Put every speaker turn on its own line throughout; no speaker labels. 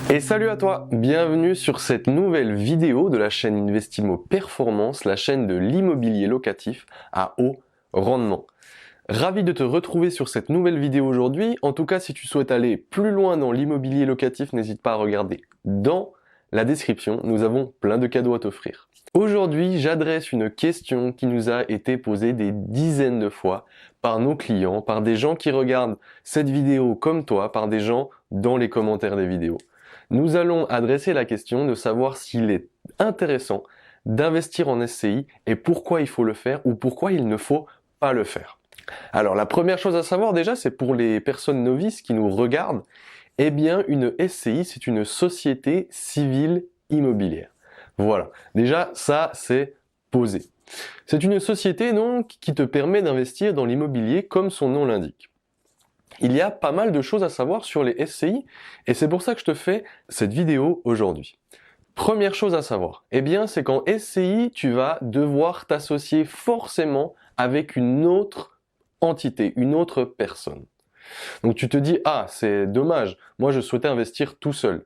Et salut à toi, bienvenue sur cette nouvelle vidéo de la chaîne Investimo Performance, la chaîne de l'immobilier locatif à haut rendement. Ravi de te retrouver sur cette nouvelle vidéo aujourd'hui. En tout cas, si tu souhaites aller plus loin dans l'immobilier locatif, n'hésite pas à regarder dans la description, nous avons plein de cadeaux à t'offrir. Aujourd'hui, j'adresse une question qui nous a été posée des dizaines de fois par nos clients, par des gens qui regardent cette vidéo comme toi, par des gens dans les commentaires des vidéos. Nous allons adresser la question de savoir s'il est intéressant d'investir en SCI et pourquoi il faut le faire ou pourquoi il ne faut pas le faire. Alors la première chose à savoir déjà, c'est pour les personnes novices qui nous regardent, eh bien une SCI c'est une société civile immobilière. Voilà, déjà ça c'est posé. C'est une société donc qui te permet d'investir dans l'immobilier comme son nom l'indique. Il y a pas mal de choses à savoir sur les SCI et c'est pour ça que je te fais cette vidéo aujourd'hui. Première chose à savoir, eh bien c'est qu'en SCI, tu vas devoir t'associer forcément avec une autre entité, une autre personne. Donc tu te dis, ah c'est dommage, moi je souhaitais investir tout seul.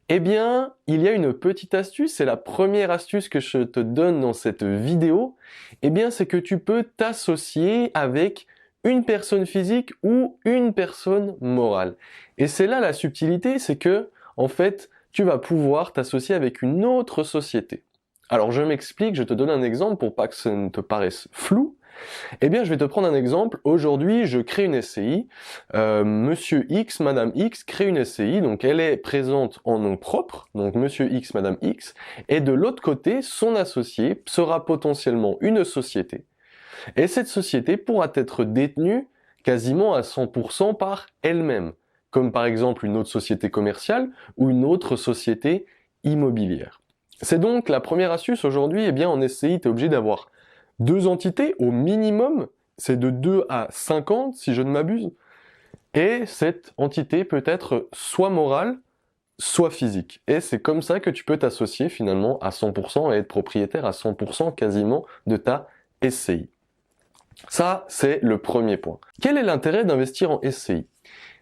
Eh bien, il y a une petite astuce, c'est la première astuce que je te donne dans cette vidéo, eh bien c'est que tu peux t'associer avec une personne physique ou une personne morale. Et c'est là la subtilité, c'est que, en fait, tu vas pouvoir t'associer avec une autre société. Alors je m'explique, je te donne un exemple pour pas que ça ne te paraisse flou. Eh bien, je vais te prendre un exemple. Aujourd'hui, je crée une SCI. Monsieur X, Madame X crée une SCI. Donc, elle est présente en nom propre. Donc, Monsieur X, Madame X. Et de l'autre côté, son associé sera potentiellement une société. Et cette société pourra être détenue quasiment à 100% par elle-même, comme par exemple une autre société commerciale ou une autre société immobilière. C'est donc la première astuce aujourd'hui, eh bien en SCI, tu es obligé d'avoir deux entités au minimum, c'est de 2 à 50 si je ne m'abuse, et cette entité peut être soit morale, soit physique. Et c'est comme ça que tu peux t'associer finalement à 100% et être propriétaire à 100% quasiment de ta SCI. Ça, c'est le premier point. Quel est l'intérêt d'investir en SCI?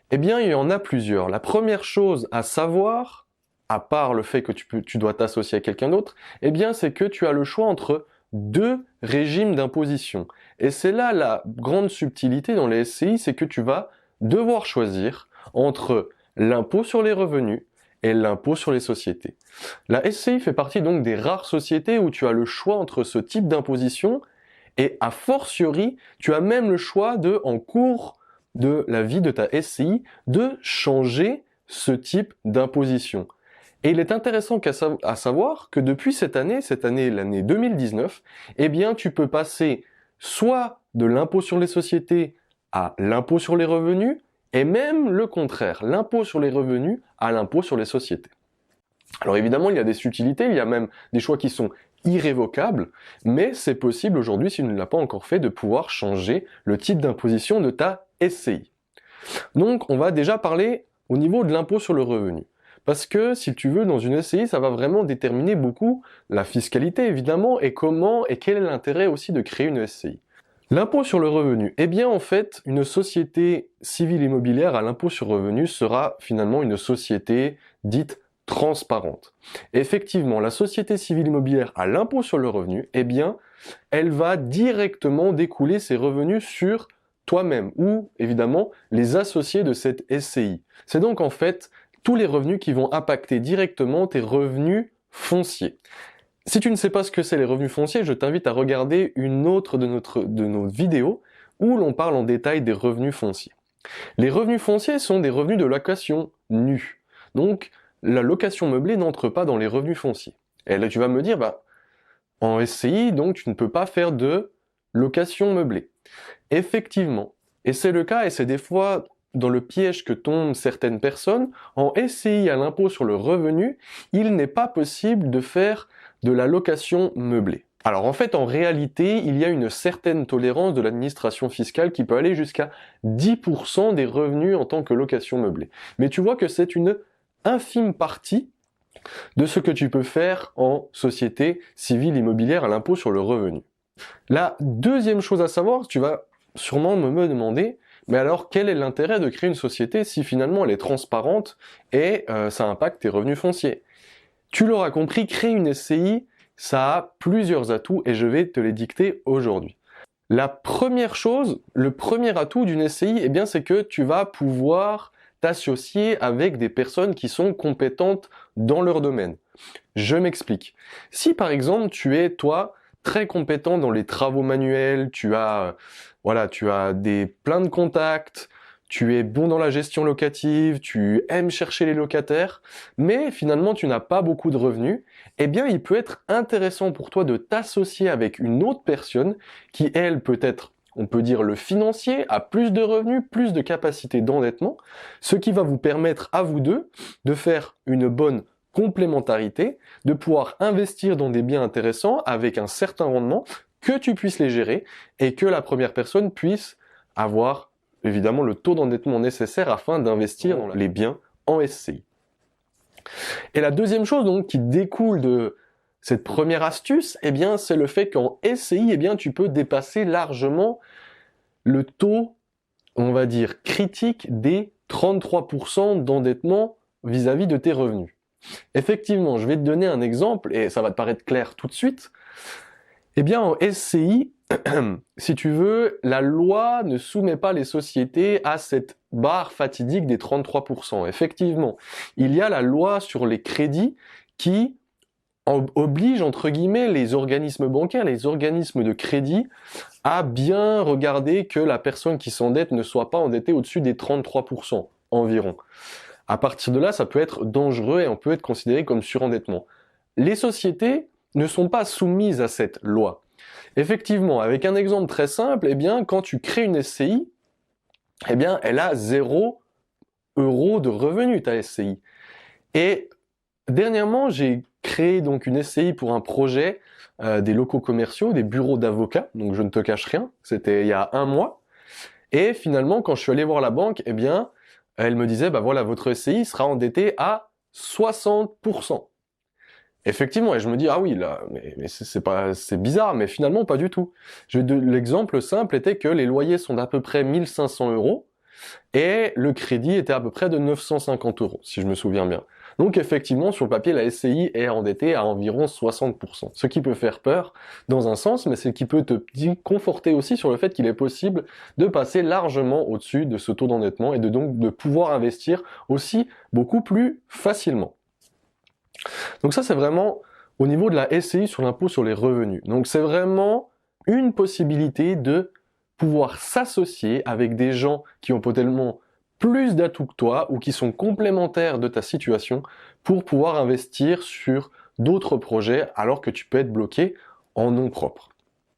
Eh bien, il y en a plusieurs. La première chose à savoir, à part le fait que tu dois t'associer à quelqu'un d'autre, eh bien, c'est que tu as le choix entre deux régimes d'imposition. Et c'est là la grande subtilité dans les SCI, c'est que tu vas devoir choisir entre l'impôt sur les revenus et l'impôt sur les sociétés. La SCI fait partie donc des rares sociétés où tu as le choix entre ce type d'imposition et a fortiori, tu as même le choix de, en cours de la vie de ta SCI, de changer ce type d'imposition. Et il est intéressant à savoir que depuis cette année, l'année 2019, eh bien, tu peux passer soit de l'impôt sur les sociétés à l'impôt sur les revenus, et même le contraire, l'impôt sur les revenus à l'impôt sur les sociétés. Alors évidemment, il y a des subtilités, il y a même des choix qui sont irrévocables, mais c'est possible aujourd'hui, si tu ne l'as pas encore fait, de pouvoir changer le type d'imposition de ta SCI. Donc on va déjà parler au niveau de l'impôt sur le revenu. Parce que si tu veux, dans une SCI, ça va vraiment déterminer beaucoup la fiscalité évidemment, et comment et quel est l'intérêt aussi de créer une SCI. L'impôt sur le revenu, eh bien en fait, une société civile immobilière à l'impôt sur le revenu sera finalement une société dite transparente. Effectivement, la société civile immobilière à l'impôt sur le revenu, eh bien, elle va directement découler ses revenus sur toi-même ou, évidemment, les associés de cette SCI. C'est donc en fait tous les revenus qui vont impacter directement tes revenus fonciers. Si tu ne sais pas ce que c'est les revenus fonciers, je t'invite à regarder une autre de nos vidéos où l'on parle en détail des revenus fonciers. Les revenus fonciers sont des revenus de location nus. Donc, la location meublée n'entre pas dans les revenus fonciers. Et là, tu vas me dire, en SCI, donc, tu ne peux pas faire de location meublée. Effectivement. Et c'est le cas, et c'est des fois dans le piège que tombent certaines personnes. En SCI à l'impôt sur le revenu, il n'est pas possible de faire de la location meublée. Alors en fait, en réalité, il y a une certaine tolérance de l'administration fiscale qui peut aller jusqu'à 10% des revenus en tant que location meublée. Mais tu vois que c'est une infime partie de ce que tu peux faire en société civile immobilière à l'impôt sur le revenu. La deuxième chose à savoir, tu vas sûrement me demander, Mais alors, quel est l'intérêt de créer une société si finalement elle est transparente et ça impacte tes revenus fonciers? Tu l'auras compris, créer une SCI, ça a plusieurs atouts et je vais te les dicter aujourd'hui. La première chose, le premier atout d'une SCI, eh bien, c'est que tu vas pouvoir t'associer avec des personnes qui sont compétentes dans leur domaine. Je m'explique. Si par exemple tu es toi très compétent dans les travaux manuels, tu as plein de contacts, tu es bon dans la gestion locative, tu aimes chercher les locataires, mais finalement tu n'as pas beaucoup de revenus, eh bien il peut être intéressant pour toi de t'associer avec une autre personne qui elle peut être, on peut dire le financier, a plus de revenus, plus de capacité d'endettement, ce qui va vous permettre à vous deux de faire une bonne complémentarité, de pouvoir investir dans des biens intéressants avec un certain rendement, que tu puisses les gérer et que la première personne puisse avoir évidemment le taux d'endettement nécessaire afin d'investir dans les biens en SCI. Et la deuxième chose donc qui découle de cette première astuce, eh bien c'est le fait qu'en SCI, eh bien tu peux dépasser largement le taux, on va dire critique des 33% d'endettement vis-à-vis de tes revenus. Effectivement, je vais te donner un exemple et ça va te paraître clair tout de suite. Eh bien en SCI, si tu veux, la loi ne soumet pas les sociétés à cette barre fatidique des 33%. Effectivement, il y a la loi sur les crédits qui oblige, entre guillemets, les organismes bancaires, les organismes de crédit, à bien regarder que la personne qui s'endette ne soit pas endettée au-dessus des 33% environ. À partir de là, ça peut être dangereux et on peut être considéré comme surendettement. Les sociétés ne sont pas soumises à cette loi. Effectivement, avec un exemple très simple, eh bien, quand tu crées une SCI, eh bien, elle a 0 € de revenus, ta SCI. Et dernièrement, j'ai créé donc une SCI pour un projet des locaux commerciaux, des bureaux d'avocats, donc je ne te cache rien, c'était il y a 1 mois. Et finalement, quand je suis allé voir la banque, eh bien, elle me disait, bah voilà, votre SCI sera endetté à 60%. Effectivement, et je me dis, ah oui, là, mais c'est bizarre, mais finalement pas du tout. L'exemple simple était que les loyers sont d'à peu près 1 500 € et le crédit était à peu près de 950 €, si je me souviens bien. Donc effectivement, sur le papier, la SCI est endettée à environ 60%. Ce qui peut faire peur dans un sens, mais c'est qui peut te conforter aussi sur le fait qu'il est possible de passer largement au-dessus de ce taux d'endettement et donc de pouvoir investir aussi beaucoup plus facilement. Donc ça, c'est vraiment au niveau de la SCI sur l'impôt sur les revenus. Donc c'est vraiment une possibilité de pouvoir s'associer avec des gens qui ont potentiellement plus d'atouts que toi ou qui sont complémentaires de ta situation pour pouvoir investir sur d'autres projets alors que tu peux être bloqué en nom propre.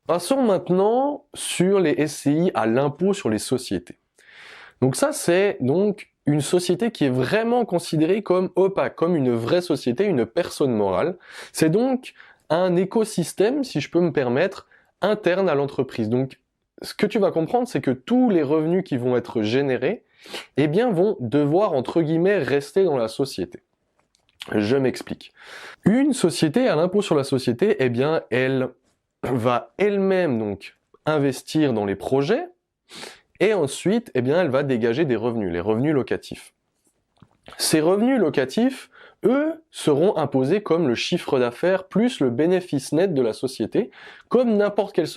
Passons maintenant sur les SCI à l'impôt sur les sociétés. Donc ça, c'est donc une société qui est vraiment considérée comme opaque, comme une vraie société, une personne morale. C'est donc un écosystème, si je peux me permettre, interne à l'entreprise. Donc, ce que tu vas comprendre, c'est que tous les revenus qui vont être générés, eh bien, vont devoir, entre guillemets, rester dans la société. Je m'explique. Une société à l'impôt sur la société, eh bien, elle va elle-même donc investir dans les projets, et ensuite, eh bien, elle va dégager des revenus, les revenus locatifs. Ces revenus locatifs, eux, seront imposés comme le chiffre d'affaires plus le bénéfice net de la société, comme n'importe quelle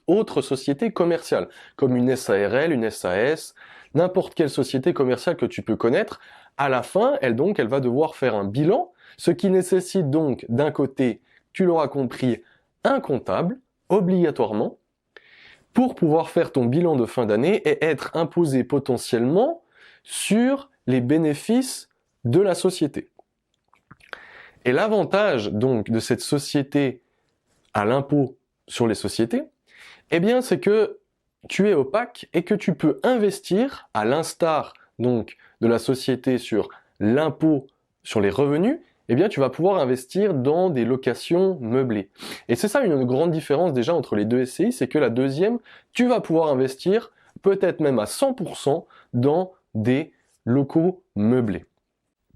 autre société commerciale, comme une SARL, une SAS, n'importe quelle société commerciale que tu peux connaître. À la fin, elle va devoir faire un bilan, ce qui nécessite donc d'un côté, tu l'auras compris, un comptable, obligatoirement, pour pouvoir faire ton bilan de fin d'année et être imposé potentiellement sur les bénéfices de la société. Et l'avantage donc de cette société à l'impôt sur les sociétés, eh bien c'est que tu es opaque et que tu peux investir à l'instar donc de la société sur l'impôt sur les revenus, eh bien tu vas pouvoir investir dans des locations meublées. Et c'est ça une grande différence déjà entre les deux SCI, c'est que la deuxième, tu vas pouvoir investir peut-être même à 100% dans des locaux meublés.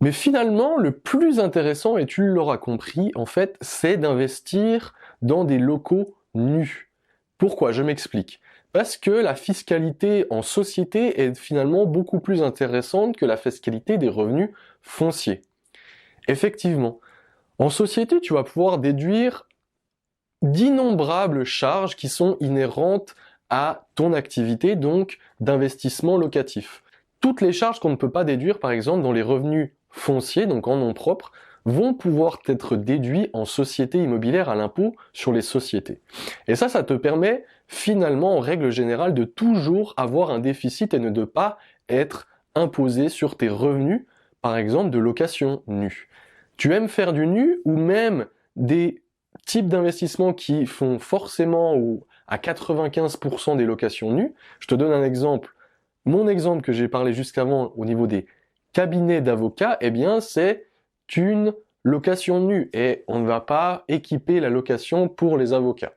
Mais finalement, le plus intéressant, et tu l'auras compris, en fait, c'est d'investir dans des locaux nus. Pourquoi? Je m'explique. Parce que la fiscalité en société est finalement beaucoup plus intéressante que la fiscalité des revenus fonciers. Effectivement, en société, tu vas pouvoir déduire d'innombrables charges qui sont inhérentes à ton activité, donc d'investissement locatif. Toutes les charges qu'on ne peut pas déduire, par exemple, dans les revenus fonciers, donc en nom propre, vont pouvoir être déduits en société immobilière à l'impôt sur les sociétés. Et ça te permet finalement, en règle générale, de toujours avoir un déficit et ne de pas être imposé sur tes revenus, par exemple de location nue. Tu aimes faire du nu ou même des types d'investissements qui font forcément ou à 95% des locations nues. Je te donne un exemple. Mon exemple que j'ai parlé jusqu'avant au niveau des cabinets d'avocats, eh bien c'est une location nue et on ne va pas équiper la location pour les avocats.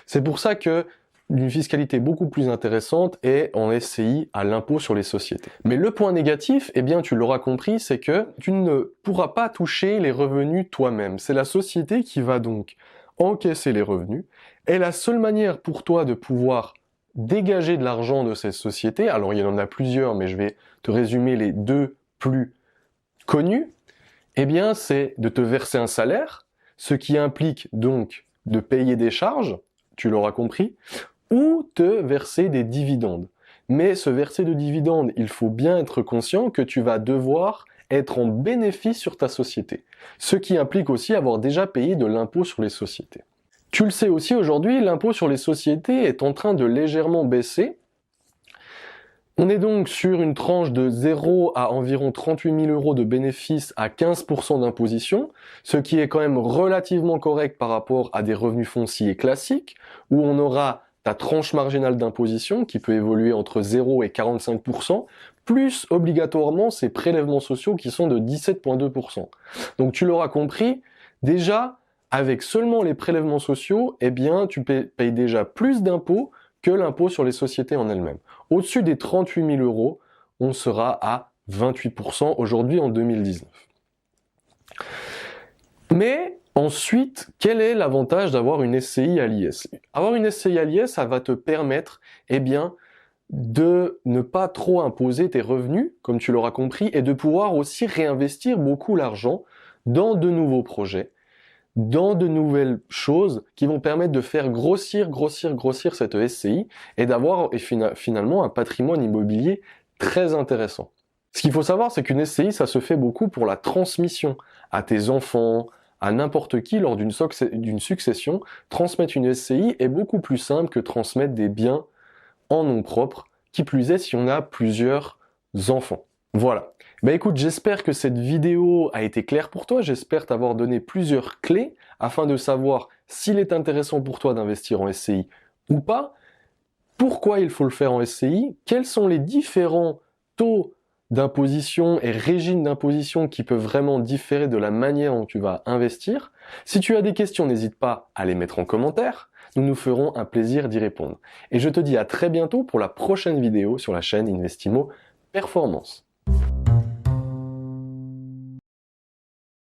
C'est pour ça que une fiscalité beaucoup plus intéressante est en SCI à l'impôt sur les sociétés. Mais le point négatif, eh bien tu l'auras compris, c'est que tu ne pourras pas toucher les revenus toi-même. C'est la société qui va donc encaisser les revenus. Et la seule manière pour toi de pouvoir dégager de l'argent de cette société, alors il y en a plusieurs, mais je vais te résumer les deux plus connus, eh bien c'est de te verser un salaire, ce qui implique donc de payer des charges, tu l'auras compris, ou te verser des dividendes. Mais ce verser de dividendes, il faut bien être conscient que tu vas devoir être en bénéfice sur ta société. Ce qui implique aussi avoir déjà payé de l'impôt sur les sociétés. Tu le sais aussi aujourd'hui, l'impôt sur les sociétés est en train de légèrement baisser. On est donc sur une tranche de 0 à environ 38 000 € de bénéfices à 15% d'imposition, ce qui est quand même relativement correct par rapport à des revenus fonciers classiques, où on aura ta tranche marginale d'imposition qui peut évoluer entre 0 et 45%, plus obligatoirement ces prélèvements sociaux qui sont de 17,2%. Donc tu l'auras compris, déjà, avec seulement les prélèvements sociaux, eh bien tu payes déjà plus d'impôts que l'impôt sur les sociétés en elles-mêmes. Au-dessus des 38 000 €, on sera à 28% aujourd'hui en 2019. Mais ensuite, quel est l'avantage d'avoir une SCI à l'IS? Avoir une SCI à l'IS, ça va te permettre, eh bien, de ne pas trop imposer tes revenus, comme tu l'auras compris, et de pouvoir aussi réinvestir beaucoup l'argent dans de nouveaux projets, dans de nouvelles choses qui vont permettre de faire grossir cette SCI et d'avoir finalement un patrimoine immobilier très intéressant. Ce qu'il faut savoir, c'est qu'une SCI, ça se fait beaucoup pour la transmission à tes enfants, à n'importe qui lors d'une succession. Transmettre une SCI est beaucoup plus simple que transmettre des biens en nom propre, qui plus est si on a plusieurs enfants. Voilà. Écoute, j'espère que cette vidéo a été claire pour toi, j'espère t'avoir donné plusieurs clés afin de savoir s'il est intéressant pour toi d'investir en SCI ou pas, pourquoi il faut le faire en SCI, quels sont les différents taux d'imposition et régimes d'imposition qui peuvent vraiment différer de la manière dont tu vas investir. Si tu as des questions, n'hésite pas à les mettre en commentaire, nous nous ferons un plaisir d'y répondre. Et je te dis à très bientôt pour la prochaine vidéo sur la chaîne Investimo Performance.